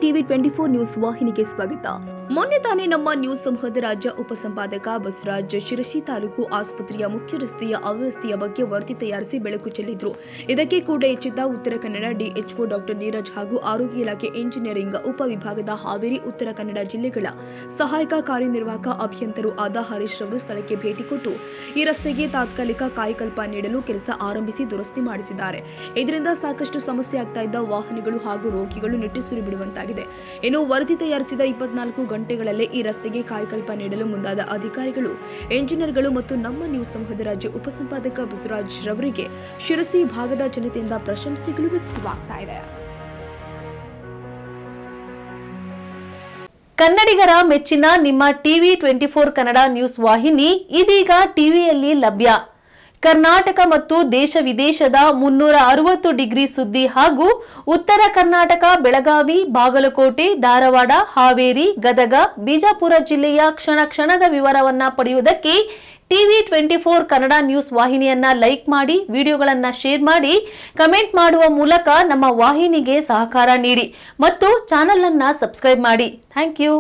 TV 24 news ವಾಹಿನಿಗೆ ಸ್ವಾಗತ. ಮೊನ್ನೆ ತಾನೇ ನಮ್ಮ ನ್ಯೂಸ್ ಸಮೂಹದ ರಾಜ್ಯ ಉಪಸಂಪಾದಕ ಬಸವರಾಜ್ ಶಿರಸಿ ತಾಲೂಕು ಆಸ್ಪತ್ರೆಯ ಮುಖ್ಯ ರಸ್ತೆಯ ಅವ್ಯವಸ್ಥೆಯ ಬಗ್ಗೆ ವರದಿ ತಯಾರಿಸಿ ಬೆಳಕು ಚೆಲ್ಲಿದ್ರು. ಇದಕ್ಕೆ ಕೂಡ ಎಚ್ಚೆತ್ತ ಉತ್ತರ ಕನ್ನಡ ಡಿಎಚ್ಒ ಡಾಕ್ಟರ್ ನೀರಜ್ ಹಾಗೂ ಆರೋಗ್ಯ ಇಲಾಖೆ ಇಂಜಿನಿಯರಿಂಗ್ ಉಪವಿಭಾಗದ ಹಾವೇರಿ ಉತ್ತರ ಕನ್ನಡ ಜಿಲ್ಲೆಗಳ ಸಹಾಯಕ ಕಾರ್ಯನಿರ್ವಾಹಕ ಅಭಿಯಂತರು ಆದ ಹರೀಶ್ ರವರು ಸ್ಥಳಕ್ಕೆ ಭೇಟಿ ಕೊಟ್ಟು ಈ ರಸ್ತೆಗೆ ತಾತ್ಕಾಲಿಕ ಕಾಯಕಲ್ಪ ನೀಡಲು ಕೆಲಸ ಆರಂಭಿಸಿ ದುರಸ್ತಿ ಮಾಡಿಸಿದ್ದಾರೆ. ಇದರಿಂದ ಸಾಕಷ್ಟು ಸಮಸ್ಯೆ ಆಗ್ತಾ ಇದ್ದ ವಾಹನಗಳು ಹಾಗೂ ರೋಗಿಗಳು ನಿಟ್ಟುಸಿರು ಬಿಡುವಂತಾಗಿದೆ. ಇನ್ನು ವರದಿ ತಯಾರಿಸಿದ 24 ಗಂಟೆಗಳಲ್ಲೇ ಈ ರಸ್ತೆಗೆ ಕಾಯಕಲ್ಪ ನೀಡಲು ಮುಂದಾದ ಅಧಿಕಾರಿಗಳು, ಇಂಜಿನಿಯರ್ಗಳು ಮತ್ತು ನಮ್ಮ ನ್ಯೂಸ್ ಸಮೂಹದ ರಾಜ್ಯ ಉಪಸಂಪಾದಕ ಬಸವರಾಜ್ ರವರಿಗೆ ಶಿರಸಿ ಭಾಗದ ಜನತೆಯಿಂದ ಪ್ರಶಂಸೆಗಳು ವ್ಯಕ್ತವಾಗ್ತಾ ಇದೆ. ಕನ್ನಡಿಗರ ಮೆಚ್ಚಿನ ನಿಮ್ಮ ಟಿವಿ 24 ಕನ್ನಡ ನ್ಯೂಸ್ ವಾಹಿನಿ ಇದೀಗ ಟಿವಿಯಲ್ಲಿ ಲಭ್ಯ. ಕರ್ನಾಟಕ ಮತ್ತು ದೇಶ ವಿದೇಶದ 360 ಡಿಗ್ರಿ ಸುದ್ದಿ ಹಾಗೂ ಉತ್ತರ ಕರ್ನಾಟಕ, ಬೆಳಗಾವಿ, ಬಾಗಲಕೋಟೆ, ಧಾರವಾಡ, ಹಾವೇರಿ, ಗದಗ, ಬಿಜಾಪುರ ಜಿಲ್ಲೆಯ ಕ್ಷಣ ಕ್ಷಣದ ವಿವರವನ್ನ ಪಡೆಯುವುದಕ್ಕೆ ಟಿವಿ 24 ಕನ್ನಡ ನ್ಯೂಸ್ ವಾಹಿನಿಯನ್ನ ಲೈಕ್ ಮಾಡಿ, ವಿಡಿಯೋಗಳನ್ನ ಶೇರ್ ಮಾಡಿ, ಕಮೆಂಟ್ ಮಾಡುವ ಮೂಲಕ ನಮ್ಮ ವಾಹಿನಿಗೆ ಸಹಕಾರ ನೀಡಿ ಮತ್ತು ಚಾನೆಲ್ ಅನ್ನ ಸಬ್ಸ್ಕ್ರೈಬ್ ಮಾಡಿ. Thank you.